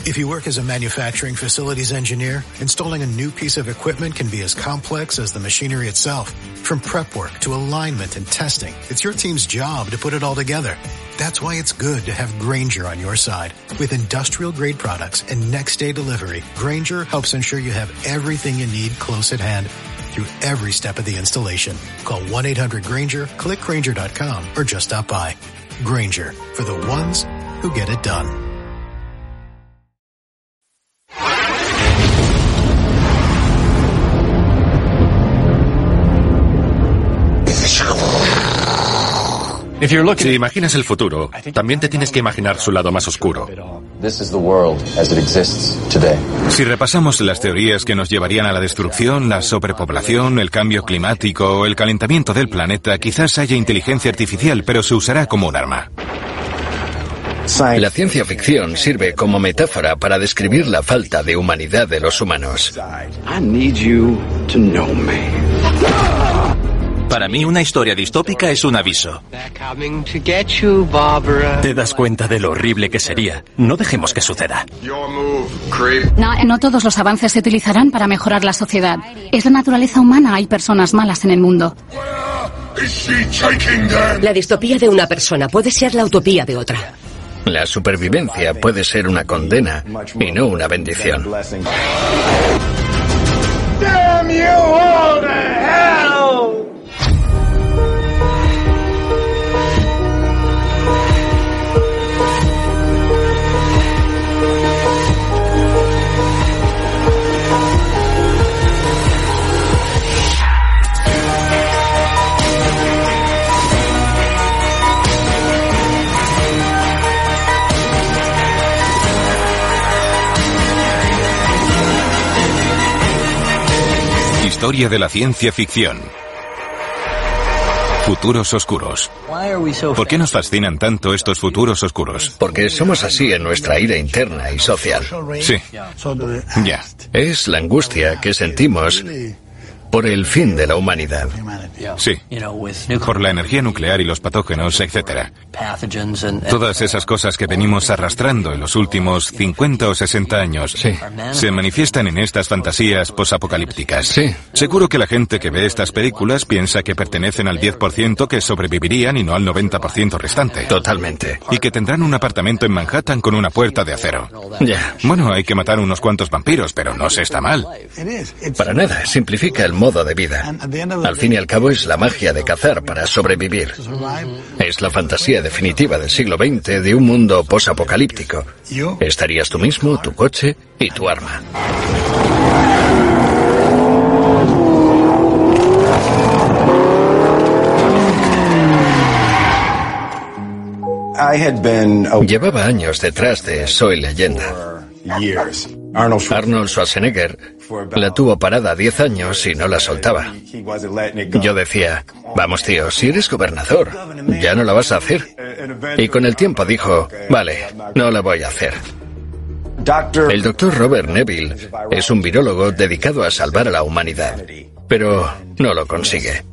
If you work as a manufacturing facilities engineer, installing a new piece of equipment can be as complex as the machinery itself. From prep work to alignment and testing, it's your team's job to put it all together. That's why it's good to have Grainger on your side. With industrial-grade products and next-day delivery, Grainger helps ensure you have everything you need close at hand through every step of the installation. Call 1-800-GRAINGER, click Grainger.com, or just stop by. Grainger, for the ones who get it done. Si imaginas el futuro, también te tienes que imaginar su lado más oscuro. Si repasamos las teorías que nos llevarían a la destrucción, la sobrepoblación, el cambio climático o el calentamiento del planeta, quizás haya inteligencia artificial, pero se usará como un arma. La ciencia ficción sirve como metáfora para describir la falta de humanidad de los humanos. Para mí, una historia distópica es un aviso. ¿Te das cuenta de lo horrible que sería? No dejemos que suceda. No todos los avances se utilizarán para mejorar la sociedad. Es la naturaleza humana, hay personas malas en el mundo. La distopía de una persona puede ser la utopía de otra. La supervivencia puede ser una condena y no una bendición. Damn you all to hell! Historia de la ciencia ficción. Futuros oscuros. ¿Por qué nos fascinan tanto estos futuros oscuros? Porque somos así en nuestra ira interna y social. Sí. Ya. Es la angustia que sentimos por el fin de la humanidad. Sí. Por la energía nuclear y los patógenos, etc. Todas esas cosas que venimos arrastrando en los últimos 50 o 60 años se manifiestan en estas fantasías posapocalípticas. Sí. Seguro que la gente que ve estas películas piensa que pertenecen al 10% que sobrevivirían y no al 90% restante. Totalmente. Y que tendrán un apartamento en Manhattan con una puerta de acero. Ya. Bueno, hay que matar unos cuantos vampiros, pero no se está mal. Para nada, simplifica el modo de vida. Al fin y al cabo es la magia de cazar para sobrevivir. Es la fantasía definitiva del siglo XX de un mundo posapocalíptico. Estarías tú mismo, tu coche y tu arma. Llevaba años detrás de Soy Leyenda. Arnold Schwarzenegger la tuvo parada 10 años y no la soltaba. Yo decía, vamos tío, si eres gobernador, ya no la vas a hacer. Y con el tiempo dijo, vale, no la voy a hacer. El doctor Robert Neville es un virólogo dedicado a salvar a la humanidad, pero no lo consigue.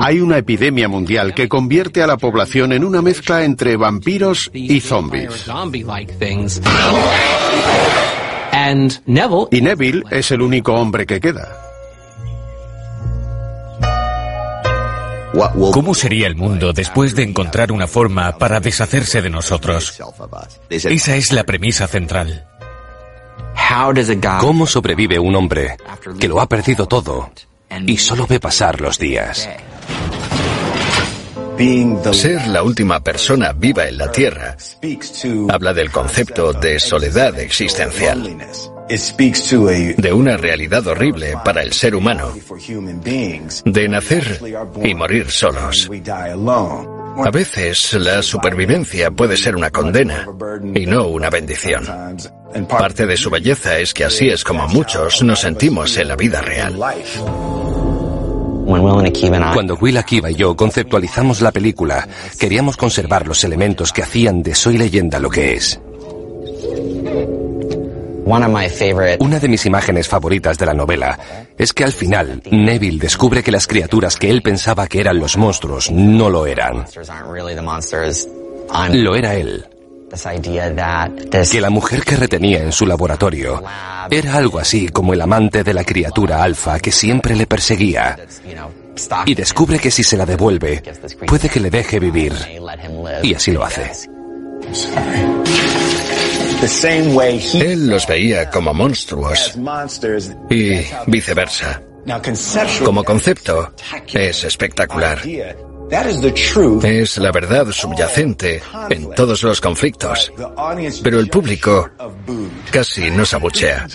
Hay una epidemia mundial que convierte a la población en una mezcla entre vampiros y zombies. Y Neville es el único hombre que queda. ¿Cómo sería el mundo después de encontrar una forma para deshacerse de nosotros? Esa es la premisa central. ¿Cómo sobrevive un hombre que lo ha perdido todo y solo ve pasar los días? Ser la última persona viva en la Tierra habla del concepto de soledad existencial, de una realidad horrible para el ser humano, de nacer y morir solos. A veces la supervivencia puede ser una condena y no una bendición. Parte de su belleza es que así es como muchos nos sentimos en la vida real. Cuando Will Akiva y yo conceptualizamos la película, queríamos conservar los elementos que hacían de Soy Leyenda lo que es. Una de mis imágenes favoritas de la novela es que al final Neville descubre que las criaturas que él pensaba que eran los monstruos no lo eran. Lo era él. que la mujer que retenía en su laboratorio era algo así como el amante de la criatura alfa que siempre le perseguía. Y descubre que si se la devuelve, puede que le deje vivir. Y así lo hace. Él los veía como monstruos y viceversa. Como concepto, es espectacular. Es la verdad subyacente en todos los conflictos. Pero el público casi nos abuchea.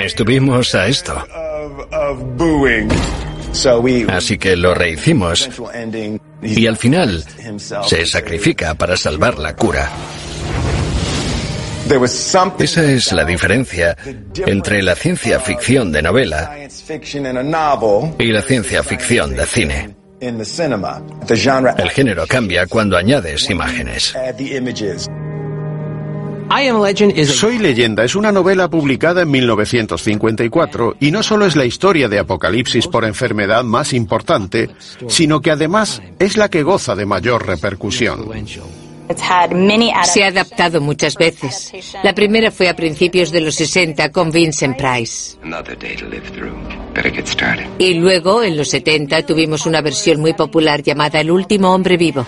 Estuvimos a esto. Así que lo rehicimos. Y al final se sacrifica para salvar la cura. Esa es la diferencia entre la ciencia ficción de novela y la ciencia ficción de cine. El género cambia cuando añades imágenes. Soy Leyenda es una novela publicada en 1954 y no solo es la historia de apocalipsis por enfermedad más importante, sino que además es la que goza de mayor repercusión. Se ha adaptado muchas veces. La primera fue a principios de los 60 con Vincent Price. Y luego, en los 70, tuvimos una versión muy popular llamada El último hombre vivo.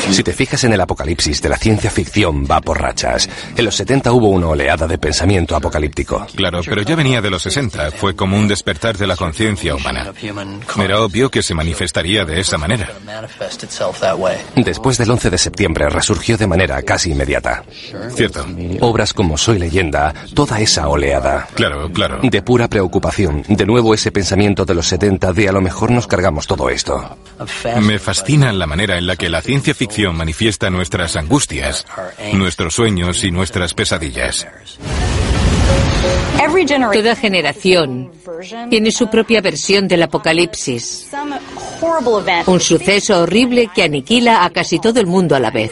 Si te fijas en el apocalipsis de la ciencia ficción, va por rachas. En los 70 hubo una oleada de pensamiento apocalíptico. Claro, pero ya venía de los 60. Fue como un despertar de la conciencia humana. Era obvio que se manifestaría de esa manera. Después del 11 de septiembre resurgió de manera casi inmediata. Cierto. Obras como Soy Leyenda, toda esa oleada. Claro. De pura preocupación. De nuevo ese pensamiento de los 70 de a lo mejor nos cargamos todo esto. Me fascina la manera en la que la ciencia ficción manifiesta nuestras angustias, nuestros sueños y nuestras pesadillas. Toda generación tiene su propia versión del apocalipsis. Un suceso horrible que aniquila a casi todo el mundo a la vez.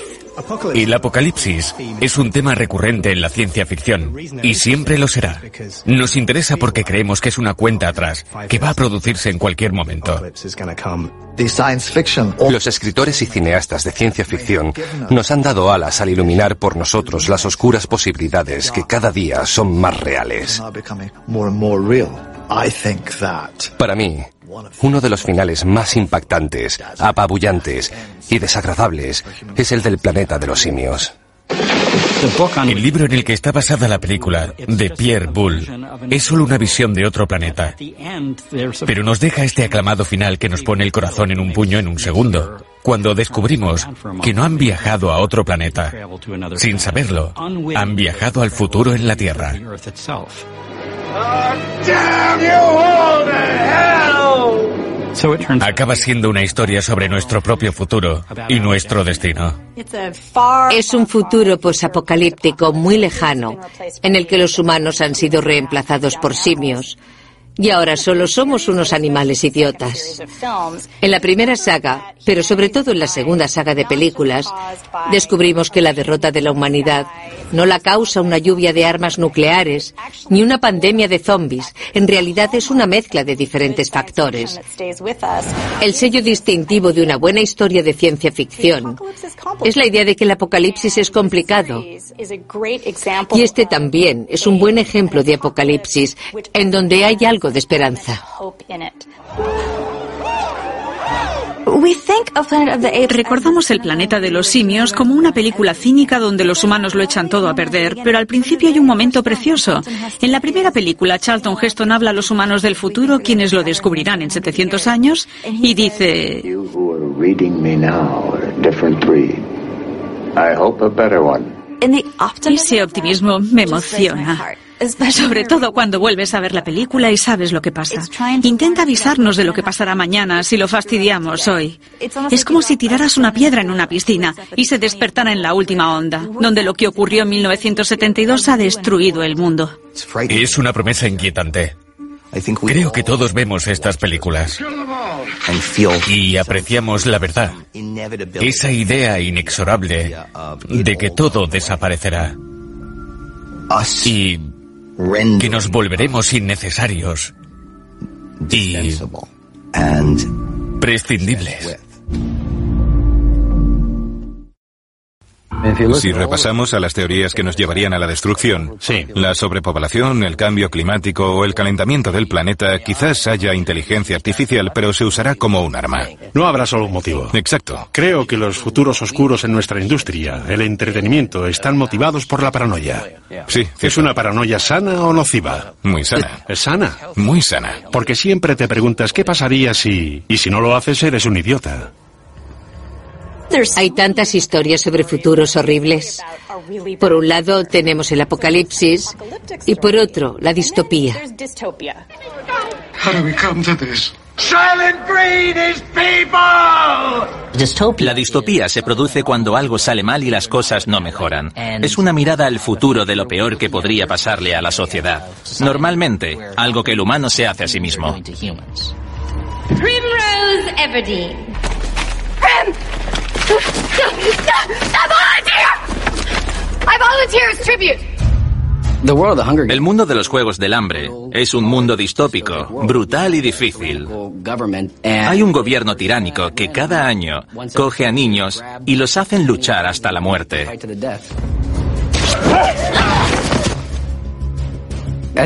Y el apocalipsis es un tema recurrente en la ciencia ficción, y siempre lo será. Nos interesa porque creemos que es una cuenta atrás, que va a producirse en cualquier momento. Los escritores y cineastas de ciencia ficción nos han dado alas al iluminar por nosotros las oscuras posibilidades que cada día son más reales. Para mí, uno de los finales más impactantes, apabullantes y desagradables es el del planeta de los simios. El libro en el que está basada la película, de Pierre Boulle, es solo una visión de otro planeta. Pero nos deja este aclamado final que nos pone el corazón en un puño en un segundo, cuando descubrimos que no han viajado a otro planeta. Sin saberlo, han viajado al futuro en la Tierra. Acaba siendo una historia sobre nuestro propio futuro y nuestro destino. Es un futuro posapocalíptico muy lejano, en el que los humanos han sido reemplazados por simios. Y ahora solo somos unos animales idiotas. En la primera saga, pero sobre todo en la segunda saga de películas, descubrimos que la derrota de la humanidad no la causa una lluvia de armas nucleares ni una pandemia de zombies. En realidad es una mezcla de diferentes factores. El sello distintivo de una buena historia de ciencia ficción es la idea de que el apocalipsis es complicado. Y este también es un buen ejemplo de apocalipsis en donde hay algo de esperanza. Recordamos El planeta de los simios como una película cínica donde los humanos lo echan todo a perder, pero al principio hay un momento precioso. En la primera película, Charlton Heston habla a los humanos del futuro, quienes lo descubrirán en 700 años, y dice: ese optimismo me emociona. Sobre todo cuando vuelves a ver la película y sabes lo que pasa. Intenta avisarnos de lo que pasará mañana si lo fastidiamos hoy. Es como si tiraras una piedra en una piscina y se despertara en la última onda, donde lo que ocurrió en 1972 ha destruido el mundo. Es una promesa inquietante. Creo que todos vemos estas películas y apreciamos la verdad, esa idea inexorable de que todo desaparecerá y que nos volveremos innecesarios y prescindibles. Si repasamos a las teorías que nos llevarían a la destrucción, la sobrepoblación, el cambio climático o el calentamiento del planeta, quizás haya inteligencia artificial, pero se usará como un arma. No habrá solo un motivo. Exacto. Creo que los futuros oscuros en nuestra industria, el entretenimiento, están motivados por la paranoia. Sí. Cierto. ¿Es una paranoia sana o nociva? Muy sana. ¿Es sana? Muy sana. Porque siempre te preguntas qué pasaría si... Y si no lo haces, eres un idiota. Hay tantas historias sobre futuros horribles. Por un lado tenemos el apocalipsis y por otro la distopía. La distopía se produce cuando algo sale mal y las cosas no mejoran. Es una mirada al futuro de lo peor que podría pasarle a la sociedad. Normalmente, algo que el humano se hace a sí mismo. Primrose Everdeen. El mundo de los Juegos del Hambre es un mundo distópico, brutal y difícil. Hay un gobierno tiránico que cada año coge a niños y los hacen luchar hasta la muerte.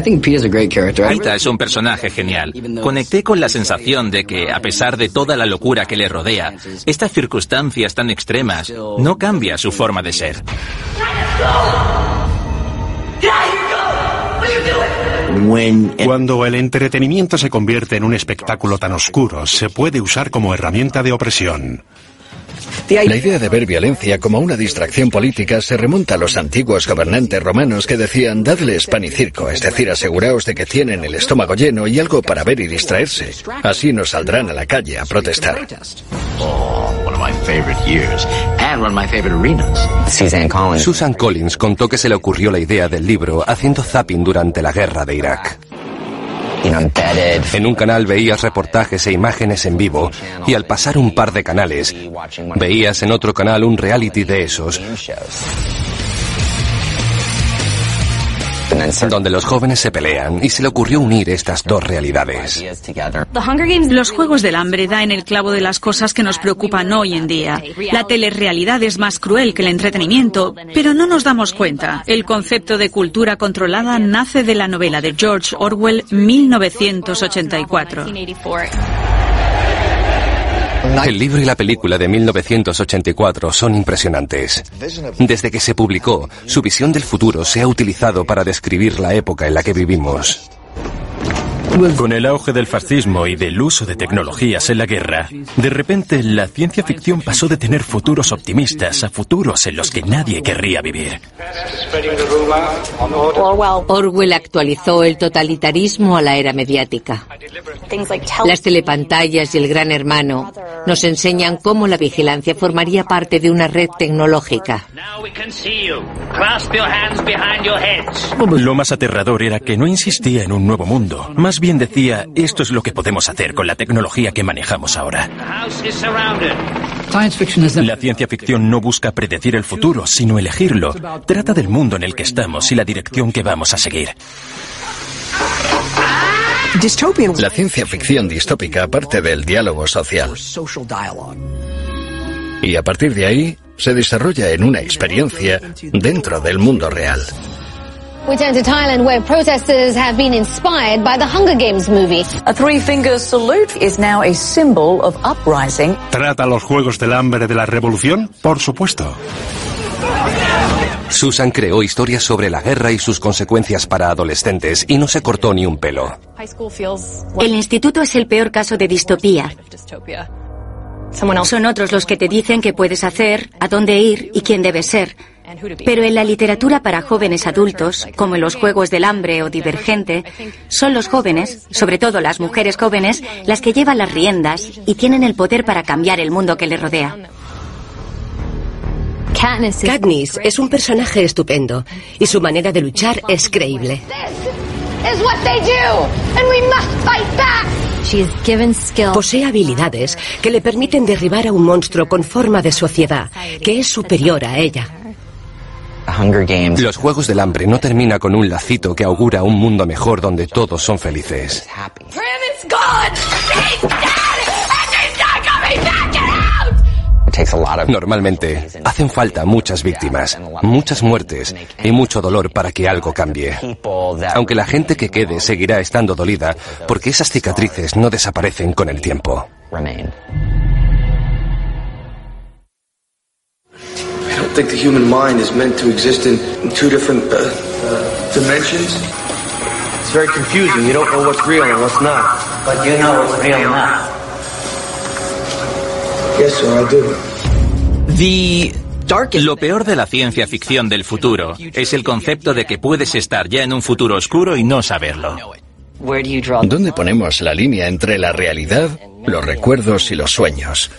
Peeta es un personaje genial. Conecté con la sensación de que, a pesar de toda la locura que le rodea, estas circunstancias tan extremas no cambia su forma de ser. Cuando el entretenimiento se convierte en un espectáculo tan oscuro, se puede usar como herramienta de opresión. La idea de ver violencia como una distracción política se remonta a los antiguos gobernantes romanos que decían: dadles pan y circo, es decir, aseguraos de que tienen el estómago lleno y algo para ver y distraerse. Así no saldrán a la calle a protestar. Susan Collins contó que se le ocurrió la idea del libro haciendo zapping durante la guerra de Irak. En un canal veías reportajes e imágenes en vivo y al pasar un par de canales veías en otro canal un reality de esos donde los jóvenes se pelean y se le ocurrió unir estas dos realidades. Los Juegos del Hambre da en el clavo de las cosas que nos preocupan hoy en día. La telerrealidad es más cruel que el entretenimiento, pero no nos damos cuenta. El concepto de cultura controlada nace de la novela de George Orwell, 1984. El libro y la película de 1984 son impresionantes. Desde que se publicó, su visión del futuro se ha utilizado para describir la época en la que vivimos. Con el auge del fascismo y del uso de tecnologías en la guerra, de repente la ciencia ficción pasó de tener futuros optimistas a futuros en los que nadie querría vivir. Orwell actualizó el totalitarismo a la era mediática. Las telepantallas y el Gran Hermano nos enseñan cómo la vigilancia formaría parte de una red tecnológica. Lo más aterrador era que no insistía en un nuevo mundo. Más bien decía, esto es lo que podemos hacer con la tecnología que manejamos ahora. La ciencia ficción no busca predecir el futuro, sino elegirlo. Trata del mundo en el que estamos y la dirección que vamos a seguir. La ciencia ficción distópica parte del diálogo social. Y a partir de ahí, se desarrolla en una experiencia dentro del mundo real. We turn to Thailand, where protesters have been inspired by the Hunger Games movie. A three-finger salute is now a symbol of uprising. ¿Trata los Juegos del Hambre de la revolución? Por supuesto. Susan creó historias sobre la guerra y sus consecuencias para adolescentes y no se cortó ni un pelo. El instituto es el peor caso de distopía. Son otros los que te dicen qué puedes hacer, a dónde ir y quién debes ser. Pero en la literatura para jóvenes adultos, como en los Juegos del Hambre o Divergente, son los jóvenes, sobre todo las mujeres jóvenes, las que llevan las riendas y tienen el poder para cambiar el mundo que les rodea. Katniss es un personaje estupendo y su manera de luchar es creíble. Posee habilidades que le permiten derribar a un monstruo con forma de sociedad, que es superior a ella. Los Juegos del Hambre no termina con un lacito que augura un mundo mejor donde todos son felices. Normalmente hacen falta muchas víctimas, muchas muertes y mucho dolor para que algo cambie. Aunque la gente que quede seguirá estando dolida porque esas cicatrices no desaparecen con el tiempo. I don't think the human mind is meant to exist in two different dimensions. It's very confusing. You don't know what's real and what's not. But you know what's real now. Yes, sir, I do. Lo peor de la ciencia ficción del futuro es el concepto de que puedes estar ya en un futuro oscuro y no saberlo. ¿Dónde ponemos la línea entre la realidad, los recuerdos y los sueños?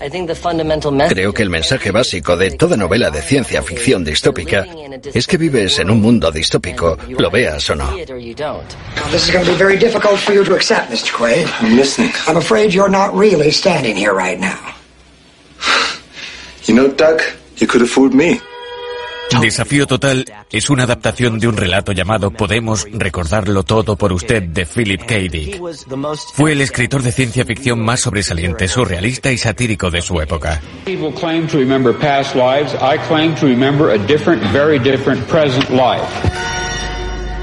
Creo que el mensaje básico de toda novela de ciencia ficción distópica es que vives en un mundo distópico, lo veas o no. This is going to be very difficult for you to accept, Mr. Quaid. I'm listening. I'm afraid you're not really standing here right now. You know, Doug, you could have fooled me. Desafío Total es una adaptación de un relato llamado Podemos recordarlo todo por usted de Philip K. Dick. Fue el escritor de ciencia ficción más sobresaliente, surrealista y satírico de su época.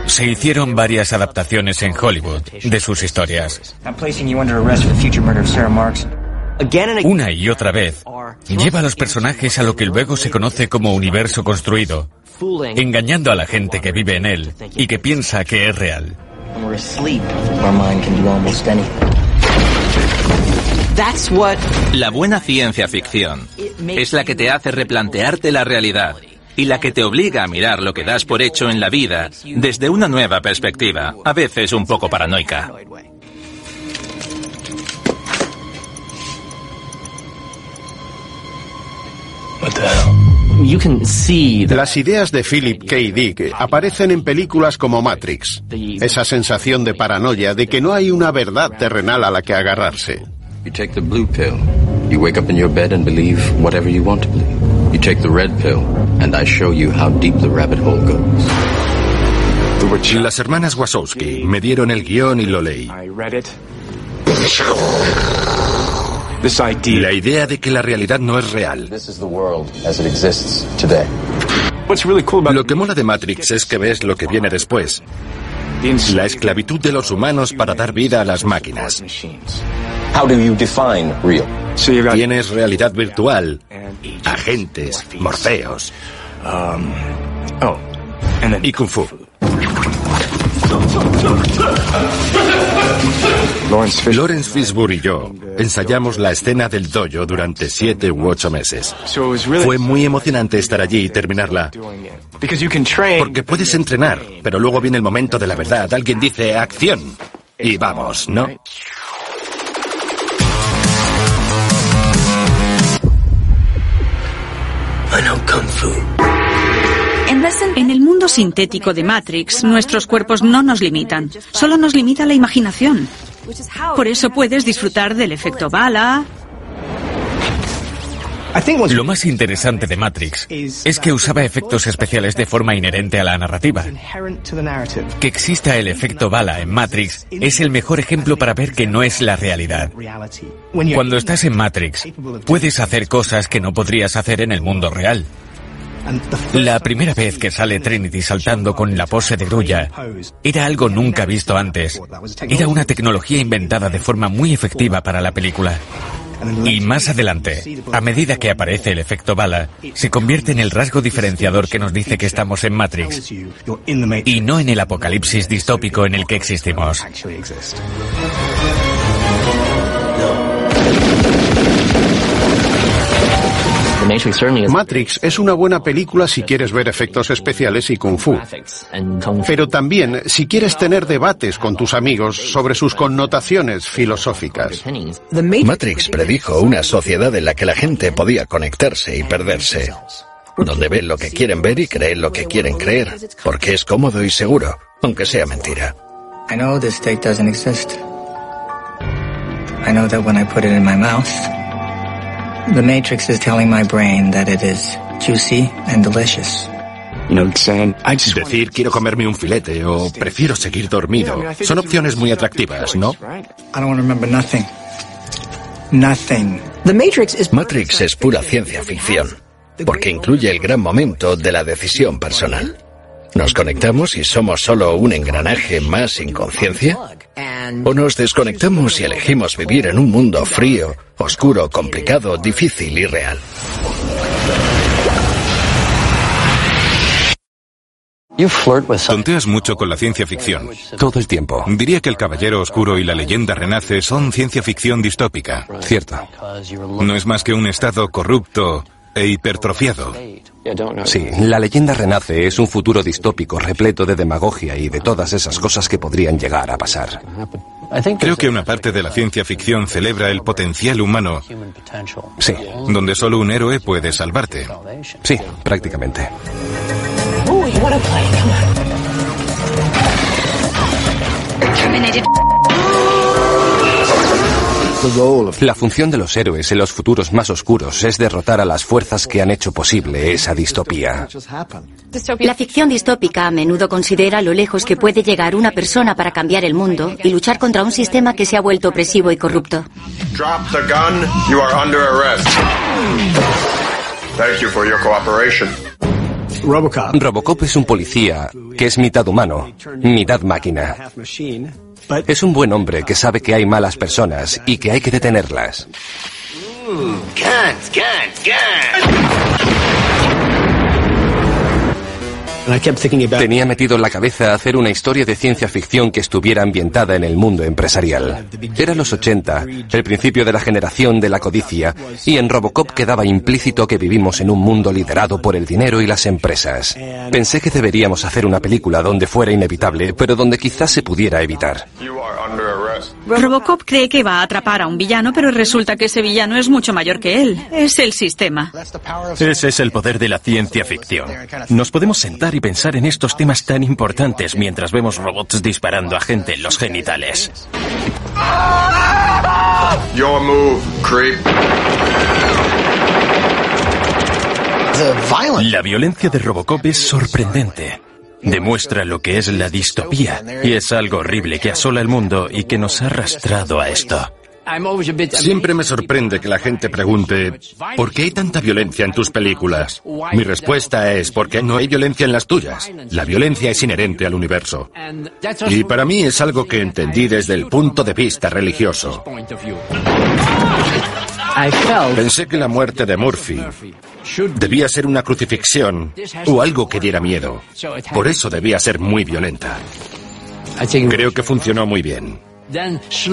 Se hicieron varias adaptaciones en Hollywood de sus historias. Una y otra vez, lleva a los personajes a lo que luego se conoce como universo construido, engañando a la gente que vive en él y que piensa que es real. La buena ciencia ficción es la que te hace replantearte la realidad y la que te obliga a mirar lo que das por hecho en la vida desde una nueva perspectiva, a veces un poco paranoica. Las ideas de Philip K. Dick aparecen en películas como Matrix. Esa sensación de paranoia de que no hay una verdad terrenal a la que agarrarse. You take the blue pill, you wake up in your bed and believe whatever you want to believe. You take the red pill, and I show you how deep the rabbit hole goes. Las hermanas Wachowski me dieron el guión y lo leí. La idea de que la realidad no es real. Lo que mola de Matrix es que ves lo que viene después. La esclavitud de los humanos para dar vida a las máquinas. Tienes realidad virtual, agentes, morfeos y kung fu. Lawrence Fishburne y yo ensayamos la escena del dojo durante 7 u 8 meses. Fue muy emocionante estar allí y terminarla. Porque puedes entrenar, pero luego viene el momento de la verdad. Alguien dice acción y vamos, ¿no? I know Kung Fu. En el mundo sintético de Matrix, nuestros cuerpos no nos limitan, solo nos limita la imaginación. Por eso puedes disfrutar del efecto bala. Lo más interesante de Matrix es que usaba efectos especiales de forma inherente a la narrativa. Que exista el efecto bala en Matrix es el mejor ejemplo para ver que no es la realidad. Cuando estás en Matrix, puedes hacer cosas que no podrías hacer en el mundo real. La primera vez que sale Trinity saltando con la pose de grulla era algo nunca visto antes. Era una tecnología inventada de forma muy efectiva para la película. Y más adelante, a medida que aparece el efecto bala, se convierte en el rasgo diferenciador que nos dice que estamos en Matrix y no en el apocalipsis distópico en el que existimos. Matrix es una buena película si quieres ver efectos especiales y kung fu. Pero también si quieres tener debates con tus amigos sobre sus connotaciones filosóficas. Matrix predijo una sociedad en la que la gente podía conectarse y perderse. Donde ven lo que quieren ver y creen lo que quieren creer. Porque es cómodo y seguro, aunque sea mentira. I know this state doesn't exist. I know that when I put it in my mouth, the Matrix is telling my brain that it is juicy and delicious. Decir quiero comerme un filete o prefiero seguir dormido son opciones muy atractivas, ¿no? I don't want to remember nothing. Nothing. Matrix es pura ciencia ficción, porque incluye el gran momento de la decisión personal. ¿Nos conectamos y somos solo un engranaje más sin conciencia? ¿O nos desconectamos y elegimos vivir en un mundo frío, oscuro, complicado, difícil y real? Tonteas mucho con la ciencia ficción. Todo el tiempo. Diría que El Caballero Oscuro y La Leyenda Renace son ciencia ficción distópica. Cierto. No es más que un estado corrupto e hipertrofiado. Sí, La Leyenda Renace es un futuro distópico repleto de demagogia y de todas esas cosas que podrían llegar a pasar. Creo que una parte de la ciencia ficción celebra el potencial humano. Sí. Donde solo un héroe puede salvarte. Sí, prácticamente. La función de los héroes en los futuros más oscuros es derrotar a las fuerzas que han hecho posible esa distopía. La ficción distópica a menudo considera lo lejos que puede llegar una persona para cambiar el mundo y luchar contra un sistema que se ha vuelto opresivo y corrupto. Drop the gun, you are under arrest. Thank you for your cooperation. Robocop es un policía que es mitad humano, mitad máquina. Es un buen hombre que sabe que hay malas personas y que hay que detenerlas. Tenía metido en la cabeza hacer una historia de ciencia ficción que estuviera ambientada en el mundo empresarial. Eran los 80, el principio de la generación de la codicia, y en Robocop quedaba implícito que vivimos en un mundo liderado por el dinero y las empresas. Pensé que deberíamos hacer una película donde fuera inevitable, pero donde quizás se pudiera evitar. Robocop cree que va a atrapar a un villano, pero resulta que ese villano es mucho mayor que él. Es el sistema. Ese es el poder de la ciencia ficción. Nos podemos sentar y pensar en estos temas tan importantes mientras vemos robots disparando a gente en los genitales. Your move, creep. La violencia de Robocop es sorprendente. Demuestra lo que es la distopía, y es algo horrible que asola el mundo y que nos ha arrastrado a esto. Siempre me sorprende que la gente pregunte ¿por qué hay tanta violencia en tus películas? Mi respuesta es porque no hay violencia en las tuyas. La violencia es inherente al universo. Y para mí es algo que entendí desde el punto de vista religioso. Pensé que la muerte de Murphy debía ser una crucifixión o algo que diera miedo. Por eso debía ser muy violenta. Creo que funcionó muy bien.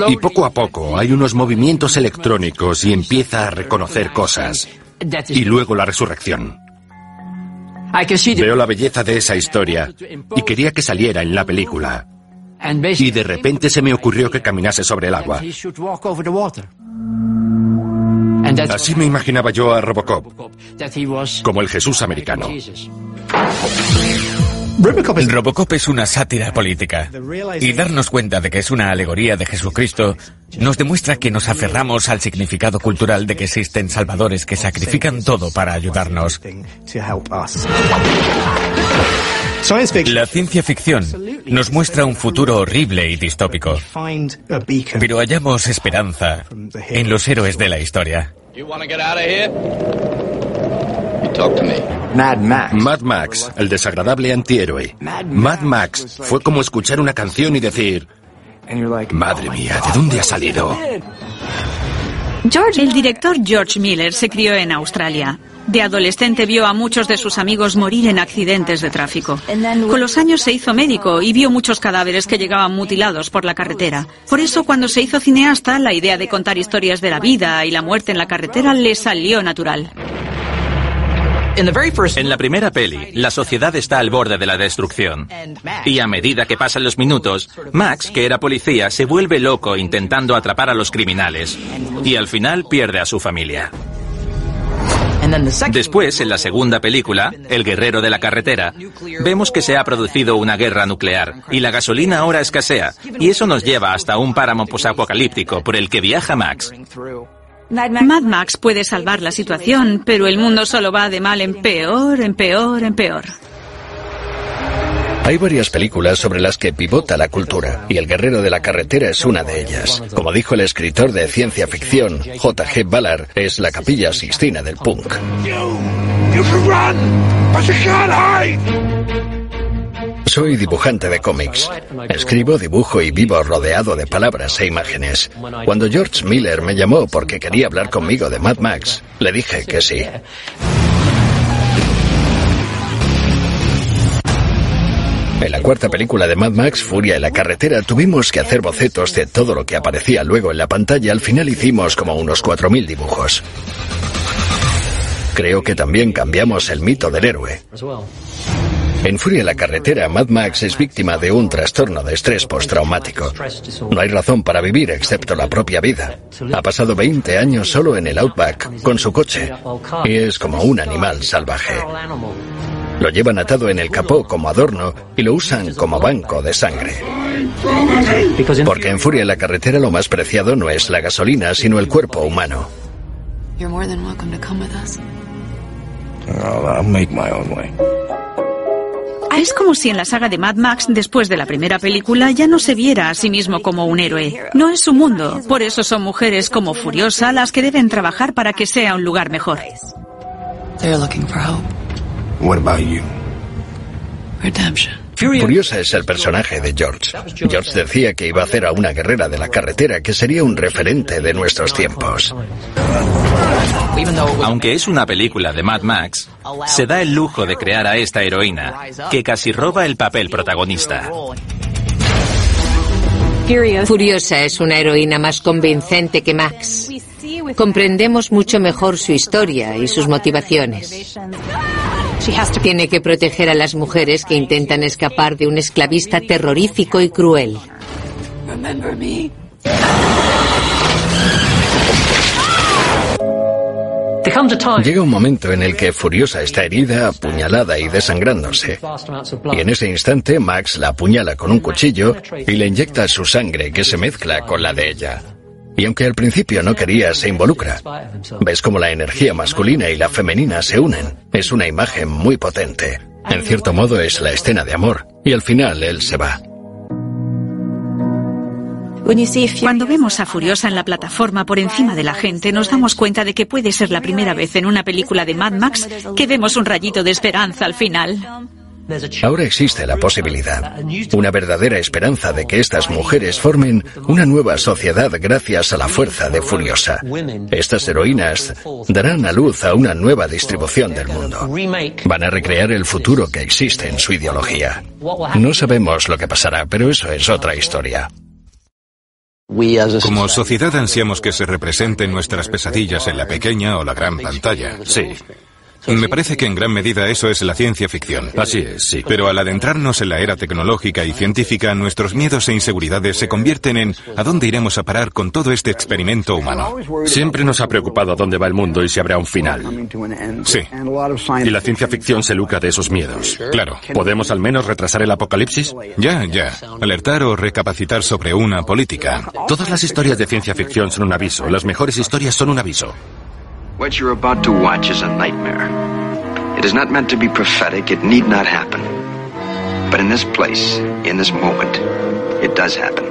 Y poco a poco hay unos movimientos electrónicos y empieza a reconocer cosas. Y luego la resurrección. Veo la belleza de esa historia y quería que saliera en la película. Y de repente se me ocurrió que caminase sobre el agua. Así me imaginaba yo a Robocop, como el Jesús americano. Robocop es una sátira política, y darnos cuenta de que es una alegoría de Jesucristo nos demuestra que nos aferramos al significado cultural de que existen salvadores que sacrifican todo para ayudarnos. La ciencia ficción nos muestra un futuro horrible y distópico, pero hallamos esperanza en los héroes de la historia. Mad Max, el desagradable antihéroe. Mad Max fue como escuchar una canción y decir, madre mía, ¿de dónde ha salido? El director George Miller se crió en Australia. De adolescente vio a muchos de sus amigos morir en accidentes de tráfico. Con los años se hizo médico y vio muchos cadáveres que llegaban mutilados por la carretera. Por eso, cuando se hizo cineasta, la idea de contar historias de la vida y la muerte en la carretera le salió natural. En la primera peli, la sociedad está al borde de la destrucción. Y a medida que pasan los minutos, Max, que era policía, se vuelve loco intentando atrapar a los criminales. Y al final pierde a su familia. Después, en la segunda película, El guerrero de la carretera, vemos que se ha producido una guerra nuclear y la gasolina ahora escasea. Y eso nos lleva hasta un páramo posapocalíptico por el que viaja Max. Mad Max puede salvar la situación, pero el mundo solo va de mal en peor, en peor, en peor. Hay varias películas sobre las que pivota la cultura, y El guerrero de la carretera es una de ellas. Como dijo el escritor de ciencia ficción, J.G. Ballard, es la Capilla Sixtina del punk. Soy dibujante de cómics. Escribo, dibujo y vivo rodeado de palabras e imágenes. Cuando George Miller me llamó porque quería hablar conmigo de Mad Max, le dije que sí. En la cuarta película de Mad Max, Furia en la carretera, tuvimos que hacer bocetos de todo lo que aparecía luego en la pantalla. Al final hicimos como unos 4.000 dibujos. Creo que también cambiamos el mito del héroe. En Furia en la carretera, Mad Max es víctima de un trastorno de estrés postraumático. No hay razón para vivir excepto la propia vida. Ha pasado 20 años solo en el Outback con su coche y es como un animal salvaje. Lo llevan atado en el capó como adorno y lo usan como banco de sangre. Porque en Furia en la carretera lo más preciado no es la gasolina, sino el cuerpo humano. Es como si en la saga de Mad Max, después de la primera película, ya no se viera a sí mismo como un héroe. No es su mundo. Por eso son mujeres como Furiosa las que deben trabajar para que sea un lugar mejor. What about you? Furiosa es el personaje de George. George decía que iba a hacer a una guerrera de la carretera que sería un referente de nuestros tiempos. Aunque es una película de Mad Max, se da el lujo de crear a esta heroína, que casi roba el papel protagonista. Furiosa es una heroína más convincente que Max. Comprendemos mucho mejor su historia y sus motivaciones. Tiene que proteger a las mujeres que intentan escapar de un esclavista terrorífico y cruel. Llega un momento en el que Furiosa está herida, apuñalada y desangrándose. Y en ese instante Max la apuñala con un cuchillo y le inyecta su sangre que se mezcla con la de ella. Y aunque al principio no quería, se involucra. Ves cómo la energía masculina y la femenina se unen. Es una imagen muy potente. En cierto modo es la escena de amor. Y al final él se va. Cuando vemos a Furiosa en la plataforma por encima de la gente, nos damos cuenta de que puede ser la primera vez en una película de Mad Max que vemos un rayito de esperanza al final. Ahora existe la posibilidad, una verdadera esperanza de que estas mujeres formen una nueva sociedad gracias a la fuerza de Furiosa. Estas heroínas darán a luz a una nueva distribución del mundo. Van a recrear el futuro que existe en su ideología. No sabemos lo que pasará, pero eso es otra historia. Como sociedad ansiamos que se representen nuestras pesadillas en la pequeña o la gran pantalla. Sí. Me parece que en gran medida eso es la ciencia ficción. Así es, sí. Pero al adentrarnos en la era tecnológica y científica, nuestros miedos e inseguridades se convierten en ¿a dónde iremos a parar con todo este experimento humano? Siempre nos ha preocupado a dónde va el mundo y si habrá un final. Sí. Y la ciencia ficción se lucra de esos miedos. Claro. ¿Podemos al menos retrasar el apocalipsis? Ya. Alertar o recapacitar sobre una política. Todas las historias de ciencia ficción son un aviso. Las mejores historias son un aviso. What you're about to watch is a nightmare. It is not meant to be prophetic, it need not happen. But in this place, in this moment, it does happen.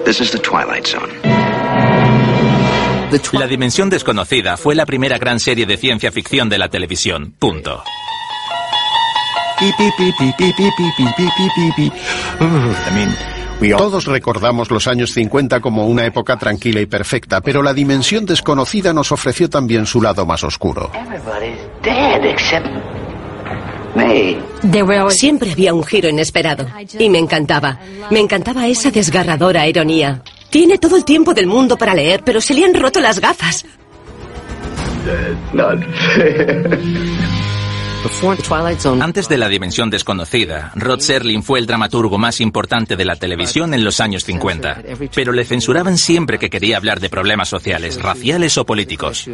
This is the Twilight Zone. La Dimensión Desconocida fue la primera gran serie de ciencia ficción de la televisión. Punto. Todos recordamos los años 50 como una época tranquila y perfecta, pero la Dimensión Desconocida nos ofreció también su lado más oscuro. Siempre había un giro inesperado y me encantaba. Me encantaba esa desgarradora ironía. Tiene todo el tiempo del mundo para leer, pero se le han roto las gafas. Antes de La Dimensión Desconocida, Rod Serling fue el dramaturgo más importante de la televisión en los años 50, pero le censuraban siempre que quería hablar de problemas sociales, raciales o políticos.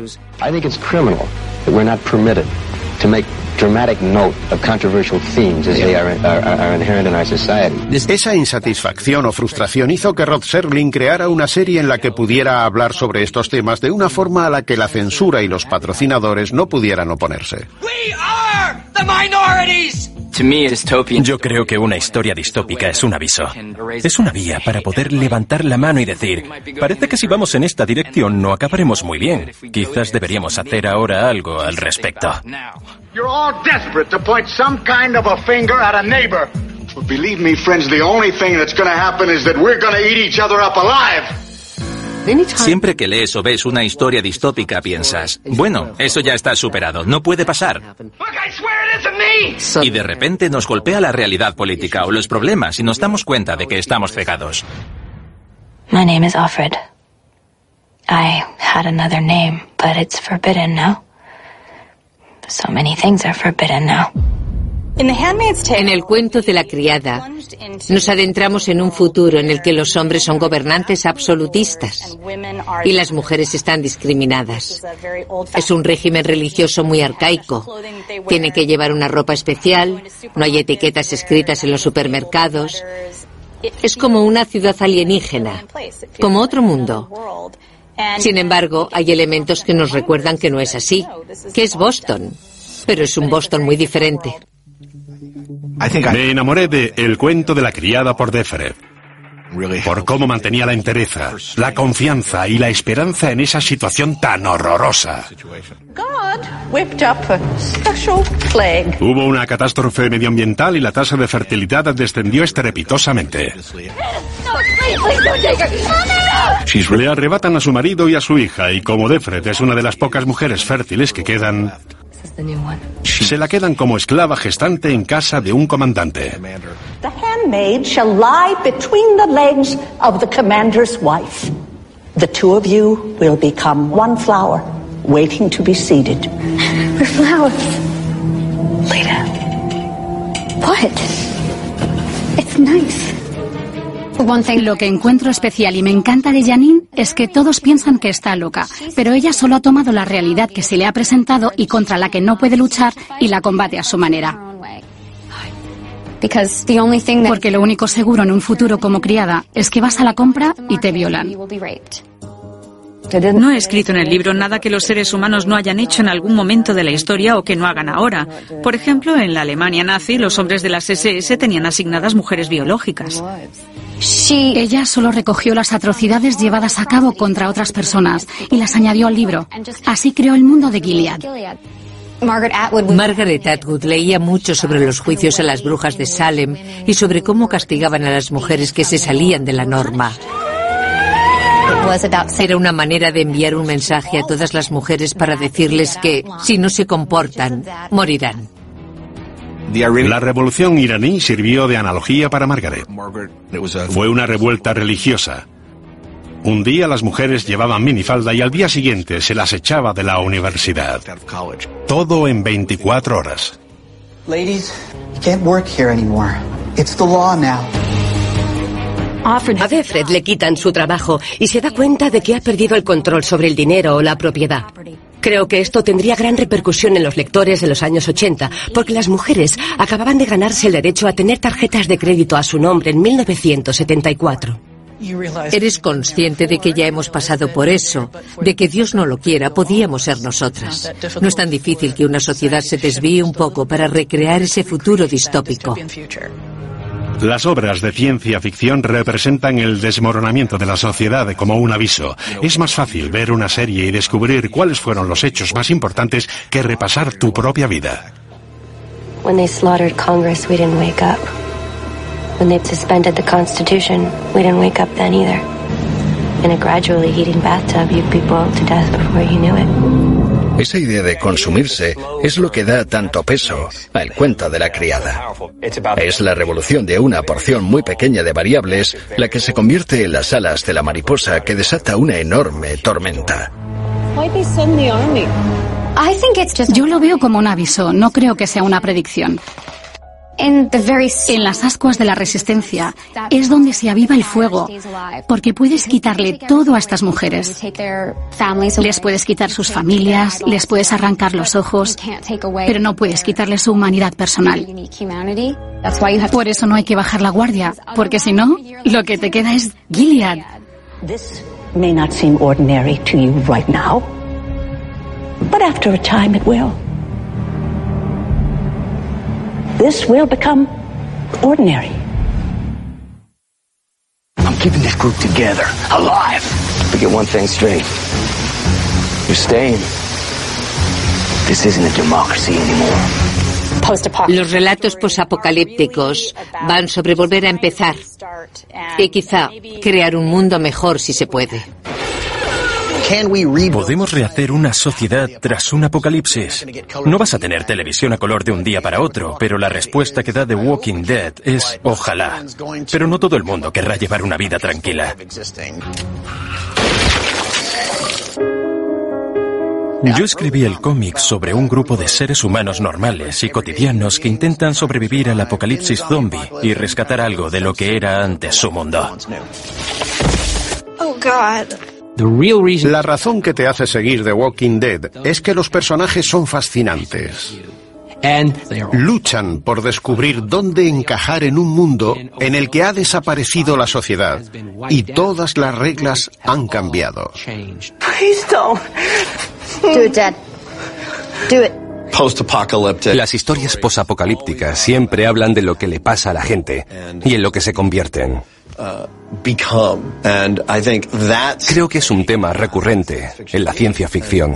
Esa insatisfacción o frustración hizo que Rod Serling creara una serie en la que pudiera hablar sobre estos temas de una forma a la que la censura y los patrocinadores no pudieran oponerse. Yo creo que una historia distópica es un aviso. Es una vía para poder levantar la mano y decir, parece que si vamos en esta dirección no acabaremos muy bien. Quizás deberíamos hacer ahora algo al respecto. You're all desperate to point some kind of a finger at a neighbor. But believe me, friends, the only thing that's going to happen is that we're going to eat each other up alive. Siempre que lees o ves una historia distópica piensas, bueno, eso ya está superado, no puede pasar. Y de repente nos golpea la realidad política o los problemas y nos damos cuenta de que estamos cegados. My name is Alfred. I had another name, but it's forbidden now. So many things are forbidden now. En el cuento de la criada, nos adentramos en un futuro en el que los hombres son gobernantes absolutistas y las mujeres están discriminadas. Es un régimen religioso muy arcaico. Tienen que llevar una ropa especial, no hay etiquetas escritas en los supermercados. Es como una ciudad alienígena, como otro mundo. Sin embargo, hay elementos que nos recuerdan que no es así, que es Boston, pero es un Boston muy diferente. Me enamoré de El cuento de la criada por Defred. Por cómo mantenía la entereza, la confianza y la esperanza en esa situación tan horrorosa. Hubo una catástrofe medioambiental y la tasa de fertilidad descendió estrepitosamente. Le arrebatan a su marido y a su hija, y como Defred es una de las pocas mujeres fértiles que quedan, se la quedan como esclava gestante en casa de un comandante. The handmaid shall lie between the legs of the commander's wife. The two of you will become one flower, waiting to be seeded. We're flowers. Leda. What? It's nice. Lo que encuentro especial y me encanta de Janine es que todos piensan que está loca, pero ella solo ha tomado la realidad que se le ha presentado y contra la que no puede luchar y la combate a su manera. Porque lo único seguro en un futuro como criada es que vas a la compra y te violan. No he escrito en el libro nada que los seres humanos no hayan hecho en algún momento de la historia o que no hagan ahora. Por ejemplo, en la Alemania nazi, los hombres de las SS tenían asignadas mujeres biológicas. Ella solo recogió las atrocidades llevadas a cabo contra otras personas y las añadió al libro. Así creó el mundo de Gilead. Margaret Atwood leía mucho sobre los juicios a las brujas de Salem y sobre cómo castigaban a las mujeres que se salían de la norma. Era una manera de enviar un mensaje a todas las mujeres para decirles que, si no se comportan, morirán. La revolución iraní sirvió de analogía para Margaret. Fue una revuelta religiosa. Un día las mujeres llevaban minifalda y al día siguiente se las echaba de la universidad. Todo en 24 horas. Ladies, you can't work here anymore. It's the law now. A Defred le quitan su trabajo y se da cuenta de que ha perdido el control sobre el dinero o la propiedad. Creo que esto tendría gran repercusión en los lectores de los años 80, porque las mujeres acababan de ganarse el derecho a tener tarjetas de crédito a su nombre en 1974. ¿Eres consciente de que ya hemos pasado por eso? De que Dios no lo quiera, podíamos ser nosotras. No es tan difícil que una sociedad se desvíe un poco para recrear ese futuro distópico. Las obras de ciencia ficción representan el desmoronamiento de la sociedad como un aviso. Es más fácil ver una serie y descubrir cuáles fueron los hechos más importantes que repasar tu propia vida. When they slaughtered Congress, we didn't wake up. When they suspended the Constitution, we didn't wake up then either. In a gradually heating bathtub, you'd be boiled to death before you knew it. Esa idea de consumirse es lo que da tanto peso al cuento de la criada. Es la revolución de una porción muy pequeña de variables la que se convierte en las alas de la mariposa que desata una enorme tormenta. Yo lo veo como un aviso, no creo que sea una predicción. En las ascuas de la resistencia es donde se aviva el fuego, porque puedes quitarle todo a estas mujeres. Les puedes quitar sus familias, les puedes arrancar los ojos, pero no puedes quitarle su humanidad personal. Por eso no hay que bajar la guardia, porque si no, lo que te queda es Gilead. This may not seem ordinary to you right now, but after a time it will. this will become ordinary. I'm keeping this group together, alive. But get one thing straight. You're staying. This isn't a democracy anymore. Los relatos posapocalípticos van sobre volver a empezar y quizá crear un mundo mejor si se puede. ¿Podemos rehacer una sociedad tras un apocalipsis? No vas a tener televisión a color de un día para otro, pero la respuesta que da The Walking Dead es ojalá. Pero no todo el mundo querrá llevar una vida tranquila. Yo escribí el cómic sobre un grupo de seres humanos normales y cotidianos que intentan sobrevivir al apocalipsis zombie y rescatar algo de lo que era antes su mundo. La razón que te hace seguir The Walking Dead es que los personajes son fascinantes. Luchan por descubrir dónde encajar en un mundo en el que ha desaparecido la sociedad y todas las reglas han cambiado. Do it, Dad. Do it. Las historias posapocalípticas siempre hablan de lo que le pasa a la gente y en lo que se convierten. Creo que es un tema recurrente en la ciencia ficción,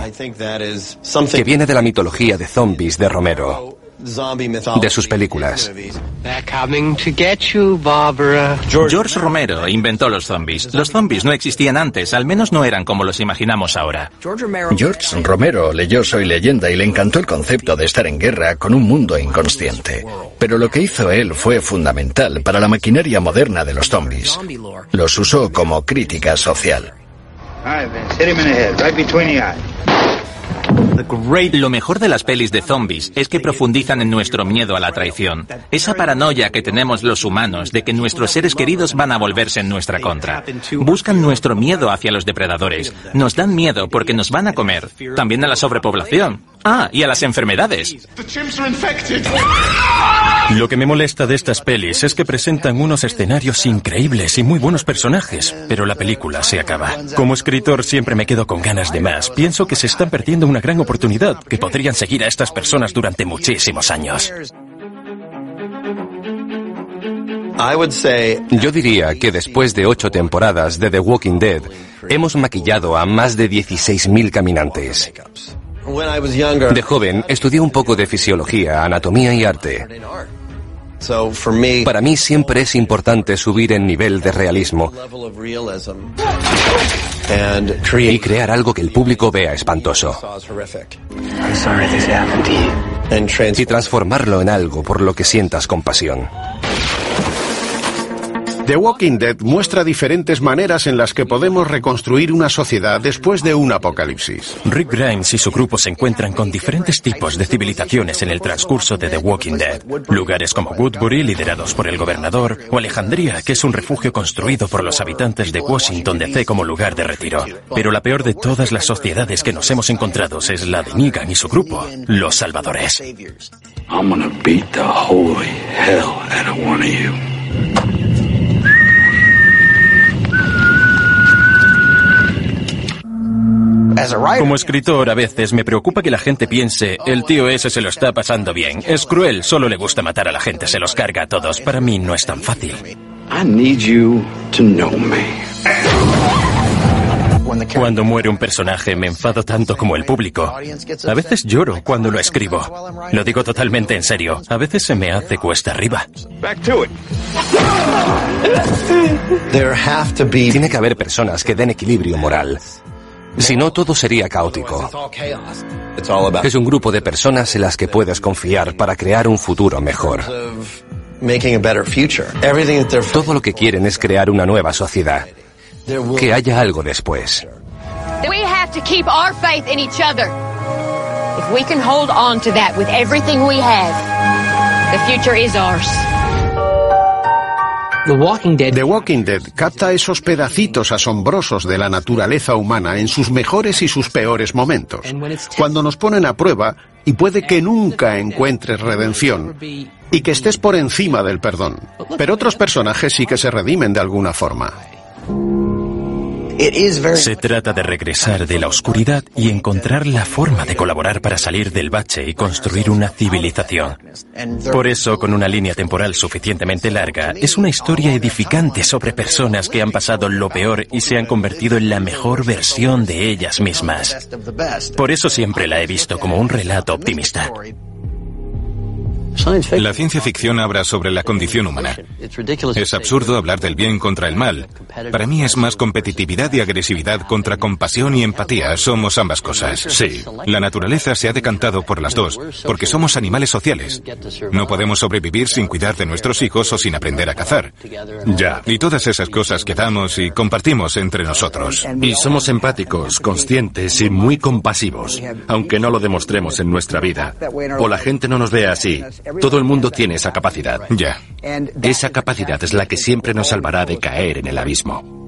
que viene de la mitología de zombies de Romero, de sus películas. George Romero inventó los zombies. Los zombies no existían antes, al menos no eran como los imaginamos ahora. George Romero leyó Soy Leyenda y le encantó el concepto de estar en guerra con un mundo inconsciente. Pero lo que hizo él fue fundamental para la maquinaria moderna de los zombies. Los usó como crítica social. Lo mejor de las pelis de zombies es que profundizan en nuestro miedo a la traición. Esa paranoia que tenemos los humanos de que nuestros seres queridos van a volverse en nuestra contra. Buscan nuestro miedo hacia los depredadores. Nos dan miedo porque nos van a comer. También a la sobrepoblación. Y a las enfermedades. Lo que me molesta de estas pelis es que presentan unos escenarios increíbles y muy buenos personajes, pero la película se acaba. Como escritor siempre me quedo con ganas de más. Pienso que se están perdiendo una gran oportunidad, que podrían seguir a estas personas durante muchísimos años. Yo diría que después de 8 temporadas de The Walking Dead, hemos maquillado a más de 16.000 caminantes. De joven, estudié un poco de fisiología, anatomía y arte. Para mí siempre es importante subir en nivel de realismo y crear algo que el público vea espantoso y transformarlo en algo por lo que sientas compasión. The Walking Dead muestra diferentes maneras en las que podemos reconstruir una sociedad después de un apocalipsis. Rick Grimes y su grupo se encuentran con diferentes tipos de civilizaciones en el transcurso de The Walking Dead. Lugares como Woodbury, liderados por el gobernador, o Alejandría, que es un refugio construido por los habitantes de Washington DC como lugar de retiro. Pero la peor de todas las sociedades que nos hemos encontrado es la de Negan y su grupo, los Salvadores. I'm gonna beat the holy hell out of one of you. Como escritor, a veces me preocupa que la gente piense, el tío ese se lo está pasando bien. Es cruel, solo le gusta matar a la gente, se los carga a todos. Para mí no es tan fácil. I need you to know me. Cuando muere un personaje me enfado tanto como el público. A veces lloro cuando lo escribo. Lo digo totalmente en serio. A veces se me hace cuesta arriba. Tiene que haber personas que den equilibrio moral. Si no, todo sería caótico. Es un grupo de personas en las que puedes confiar para crear un futuro mejor. Todo lo que quieren es crear una nueva sociedad. Que haya algo después. We have to keep our faith in each other. If we can hold on to that with everything we have, the future is ours. The Walking Dead capta esos pedacitos asombrosos de la naturaleza humana en sus mejores y sus peores momentos, cuando nos ponen a prueba y puede que nunca encuentres redención y que estés por encima del perdón. Pero otros personajes sí que se redimen de alguna forma. Se trata de regresar de la oscuridad y encontrar la forma de colaborar para salir del bache y construir una civilización. Por eso, con una línea temporal suficientemente larga, es una historia edificante sobre personas que han pasado lo peor y se han convertido en la mejor versión de ellas mismas. Por eso siempre la he visto como un relato optimista. La ciencia ficción habla sobre la condición humana. Es absurdo hablar del bien contra el mal. Para mí es más competitividad y agresividad contra compasión y empatía. Somos ambas cosas. Sí, la naturaleza se ha decantado por las dos, porque somos animales sociales. No podemos sobrevivir sin cuidar de nuestros hijos o sin aprender a cazar. Ya, y todas esas cosas que damos y compartimos entre nosotros. Y somos empáticos, conscientes y muy compasivos, aunque no lo demostremos en nuestra vida. O la gente no nos vea así. Todo el mundo tiene esa capacidad. Ya. Esa capacidad es la que siempre nos salvará de caer en el abismo.